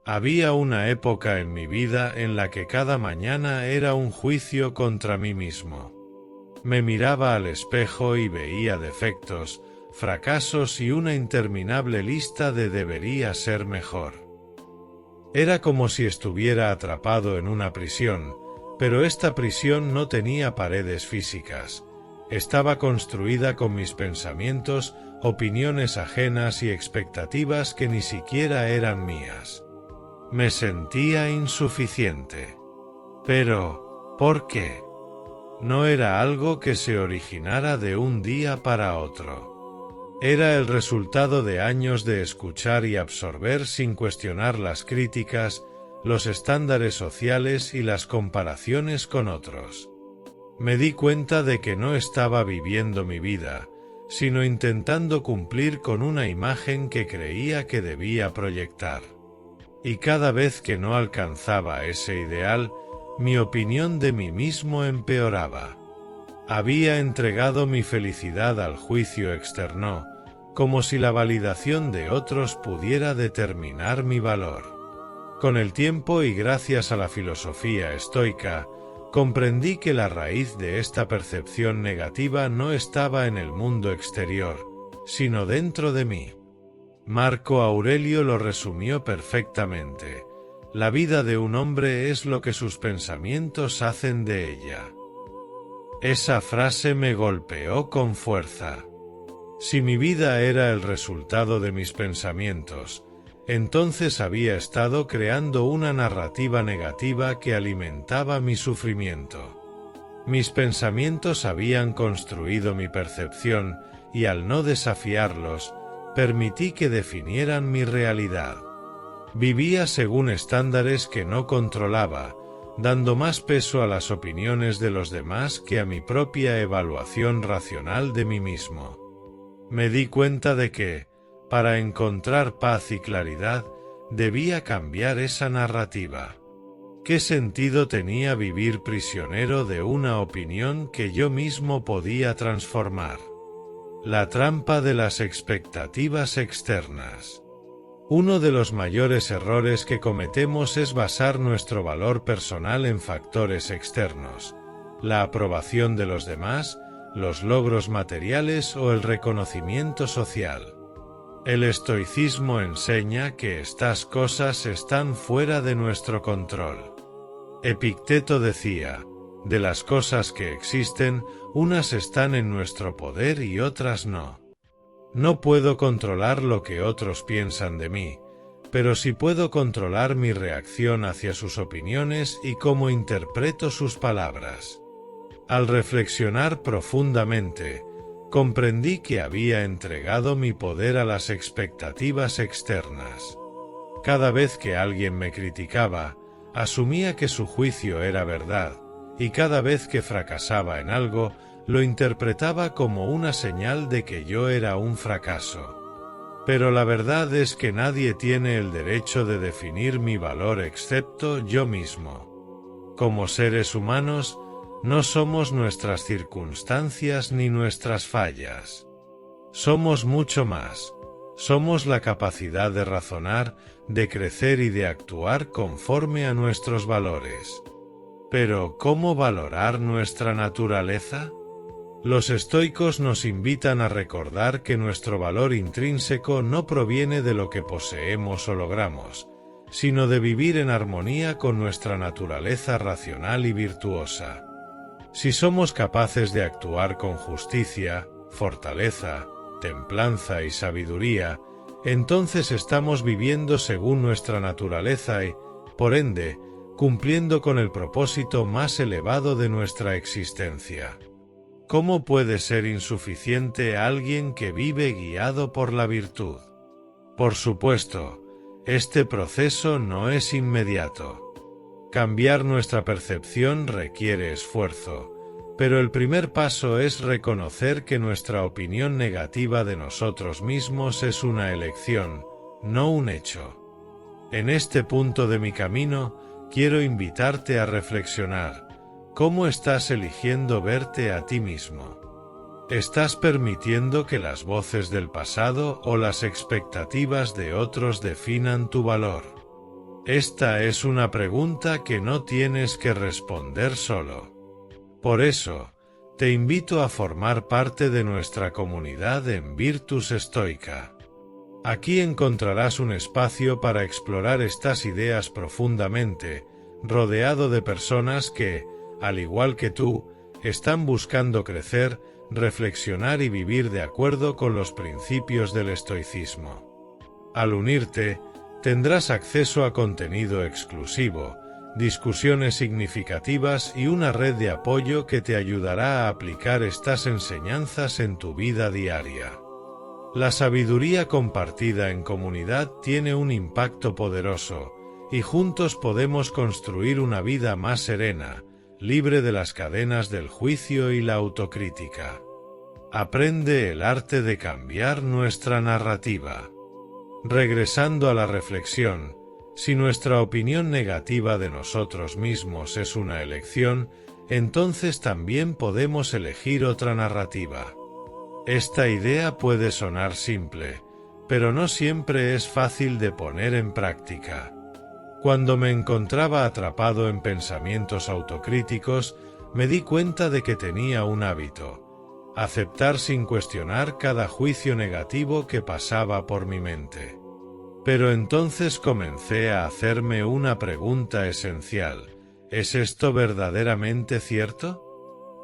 Había una época en mi vida en la que cada mañana era un juicio contra mí mismo. Me miraba al espejo y veía defectos, fracasos y una interminable lista de debería ser mejor. Era como si estuviera atrapado en una prisión, pero esta prisión no tenía paredes físicas. Estaba construida con mis pensamientos, opiniones ajenas y expectativas que ni siquiera eran mías. Me sentía insuficiente. Pero, ¿por qué? No era algo que se originara de un día para otro. Era el resultado de años de escuchar y absorber sin cuestionar las críticas, los estándares sociales y las comparaciones con otros. Me di cuenta de que no estaba viviendo mi vida, sino intentando cumplir con una imagen que creía que debía proyectar. Y cada vez que no alcanzaba ese ideal, mi opinión de mí mismo empeoraba. Había entregado mi felicidad al juicio externo, como si la validación de otros pudiera determinar mi valor. Con el tiempo y gracias a la filosofía estoica, comprendí que la raíz de esta percepción negativa no estaba en el mundo exterior, sino dentro de mí. Marco Aurelio lo resumió perfectamente: la vida de un hombre es lo que sus pensamientos hacen de ella. Esa frase me golpeó con fuerza. Si mi vida era el resultado de mis pensamientos, entonces había estado creando una narrativa negativa que alimentaba mi sufrimiento. Mis pensamientos habían construido mi percepción, y al no desafiarlos, permití que definieran mi realidad. Vivía según estándares que no controlaba, dando más peso a las opiniones de los demás que a mi propia evaluación racional de mí mismo. Me di cuenta de que, para encontrar paz y claridad, debía cambiar esa narrativa. ¿Qué sentido tenía vivir prisionero de una opinión que yo mismo podía transformar? La trampa de las expectativas externas. Uno de los mayores errores que cometemos es basar nuestro valor personal en factores externos: la aprobación de los demás, los logros materiales o el reconocimiento social. El estoicismo enseña que estas cosas están fuera de nuestro control. Epicteto decía: de las cosas que existen, unas están en nuestro poder y otras no. No puedo controlar lo que otros piensan de mí, pero sí puedo controlar mi reacción hacia sus opiniones y cómo interpreto sus palabras. Al reflexionar profundamente, comprendí que había entregado mi poder a las expectativas externas. Cada vez que alguien me criticaba, asumía que su juicio era verdad, y cada vez que fracasaba en algo, lo interpretaba como una señal de que yo era un fracaso. Pero la verdad es que nadie tiene el derecho de definir mi valor excepto yo mismo. Como seres humanos, no somos nuestras circunstancias ni nuestras fallas. Somos mucho más. Somos la capacidad de razonar, de crecer y de actuar conforme a nuestros valores. Pero, ¿cómo valorar nuestra naturaleza? Los estoicos nos invitan a recordar que nuestro valor intrínseco no proviene de lo que poseemos o logramos, sino de vivir en armonía con nuestra naturaleza racional y virtuosa. Si somos capaces de actuar con justicia, fortaleza, templanza y sabiduría, entonces estamos viviendo según nuestra naturaleza y, por ende, cumpliendo con el propósito más elevado de nuestra existencia. ¿Cómo puede ser insuficiente alguien que vive guiado por la virtud? Por supuesto, este proceso no es inmediato. Cambiar nuestra percepción requiere esfuerzo, pero el primer paso es reconocer que nuestra opinión negativa de nosotros mismos es una elección, no un hecho. En este punto de mi camino, quiero invitarte a reflexionar: ¿cómo estás eligiendo verte a ti mismo? ¿Estás permitiendo que las voces del pasado o las expectativas de otros definan tu valor? Esta es una pregunta que no tienes que responder solo. Por eso, te invito a formar parte de nuestra comunidad en Virtus Stoica. Aquí encontrarás un espacio para explorar estas ideas profundamente, rodeado de personas que, al igual que tú, están buscando crecer, reflexionar y vivir de acuerdo con los principios del estoicismo. Al unirte, tendrás acceso a contenido exclusivo, discusiones significativas y una red de apoyo que te ayudará a aplicar estas enseñanzas en tu vida diaria. La sabiduría compartida en comunidad tiene un impacto poderoso, y juntos podemos construir una vida más serena, libre de las cadenas del juicio y la autocrítica. Aprende el arte de cambiar nuestra narrativa. Regresando a la reflexión, si nuestra opinión negativa de nosotros mismos es una elección, entonces también podemos elegir otra narrativa. Esta idea puede sonar simple, pero no siempre es fácil de poner en práctica. Cuando me encontraba atrapado en pensamientos autocríticos, me di cuenta de que tenía un hábito: aceptar sin cuestionar cada juicio negativo que pasaba por mi mente. Pero entonces comencé a hacerme una pregunta esencial: ¿es esto verdaderamente cierto?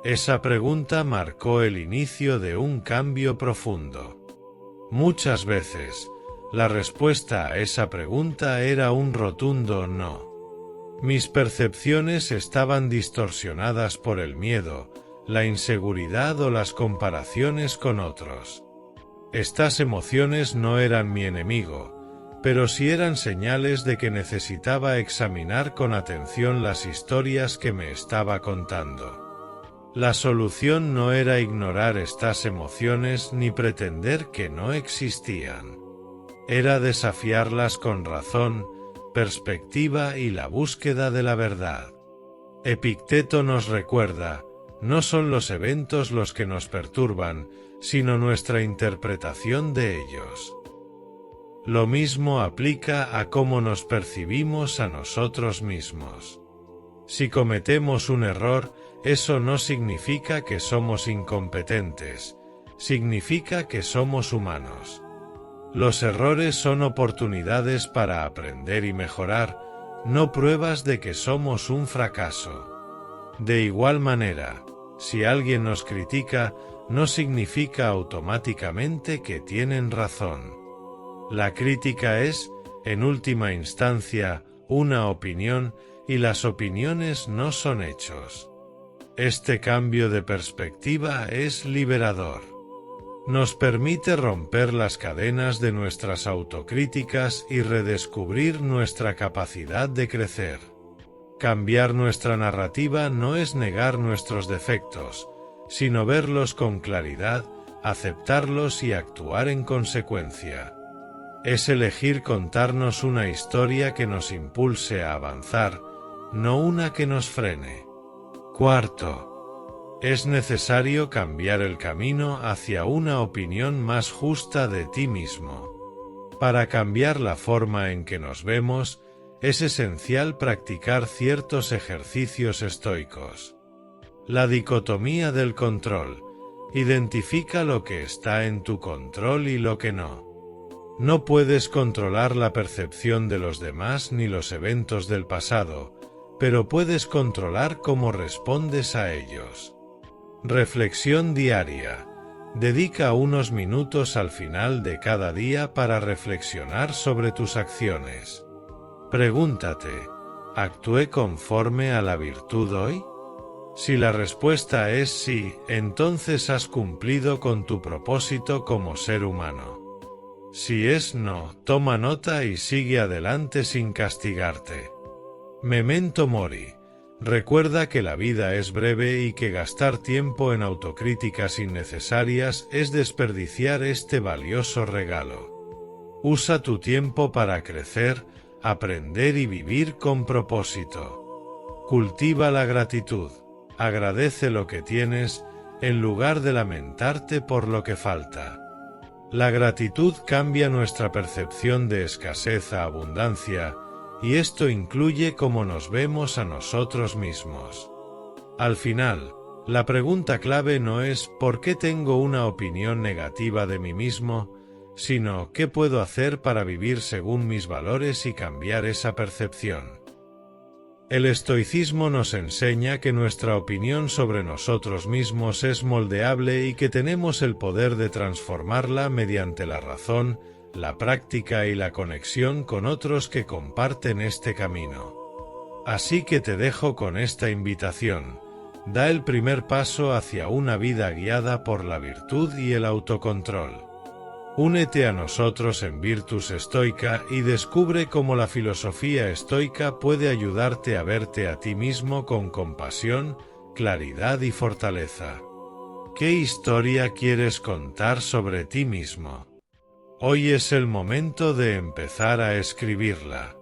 Esa pregunta marcó el inicio de un cambio profundo. Muchas veces, la respuesta a esa pregunta era un rotundo no. Mis percepciones estaban distorsionadas por el miedo, la inseguridad o las comparaciones con otros. Estas emociones no eran mi enemigo, pero sí eran señales de que necesitaba examinar con atención las historias que me estaba contando. La solución no era ignorar estas emociones ni pretender que no existían. Era desafiarlas con razón, perspectiva y la búsqueda de la verdad. Epicteto nos recuerda: no son los eventos los que nos perturban, sino nuestra interpretación de ellos. Lo mismo aplica a cómo nos percibimos a nosotros mismos. Si cometemos un error, eso no significa que somos incompetentes, significa que somos humanos. Los errores son oportunidades para aprender y mejorar, no pruebas de que somos un fracaso. De igual manera, si alguien nos critica, no significa automáticamente que tienen razón. La crítica es, en última instancia, una opinión, y las opiniones no son hechos. Este cambio de perspectiva es liberador. Nos permite romper las cadenas de nuestras autocríticas y redescubrir nuestra capacidad de crecer. Cambiar nuestra narrativa no es negar nuestros defectos, sino verlos con claridad, aceptarlos y actuar en consecuencia. Es elegir contarnos una historia que nos impulse a avanzar, no una que nos frene. Cuarto, es necesario cambiar el camino hacia una opinión más justa de ti mismo. Para cambiar la forma en que nos vemos, es esencial practicar ciertos ejercicios estoicos. La dicotomía del control: identifica lo que está en tu control y lo que no. No puedes controlar la percepción de los demás ni los eventos del pasado, pero puedes controlar cómo respondes a ellos. Reflexión diaria: dedica unos minutos al final de cada día para reflexionar sobre tus acciones. Pregúntate: ¿actué conforme a la virtud hoy? Si la respuesta es sí, entonces has cumplido con tu propósito como ser humano. Si es no, toma nota y sigue adelante sin castigarte. Memento mori. Recuerda que la vida es breve y que gastar tiempo en autocríticas innecesarias es desperdiciar este valioso regalo. Usa tu tiempo para crecer, aprender y vivir con propósito. Cultiva la gratitud. Agradece lo que tienes, en lugar de lamentarte por lo que falta. La gratitud cambia nuestra percepción de escasez a abundancia, y esto incluye cómo nos vemos a nosotros mismos. Al final, la pregunta clave no es ¿por qué tengo una opinión negativa de mí mismo?, sino ¿qué puedo hacer para vivir según mis valores y cambiar esa percepción? El estoicismo nos enseña que nuestra opinión sobre nosotros mismos es moldeable y que tenemos el poder de transformarla mediante la razón, la práctica y la conexión con otros que comparten este camino. Así que te dejo con esta invitación. Da el primer paso hacia una vida guiada por la virtud y el autocontrol. Únete a nosotros en Virtus Stoica y descubre cómo la filosofía estoica puede ayudarte a verte a ti mismo con compasión, claridad y fortaleza. ¿Qué historia quieres contar sobre ti mismo? Hoy es el momento de empezar a escribirla.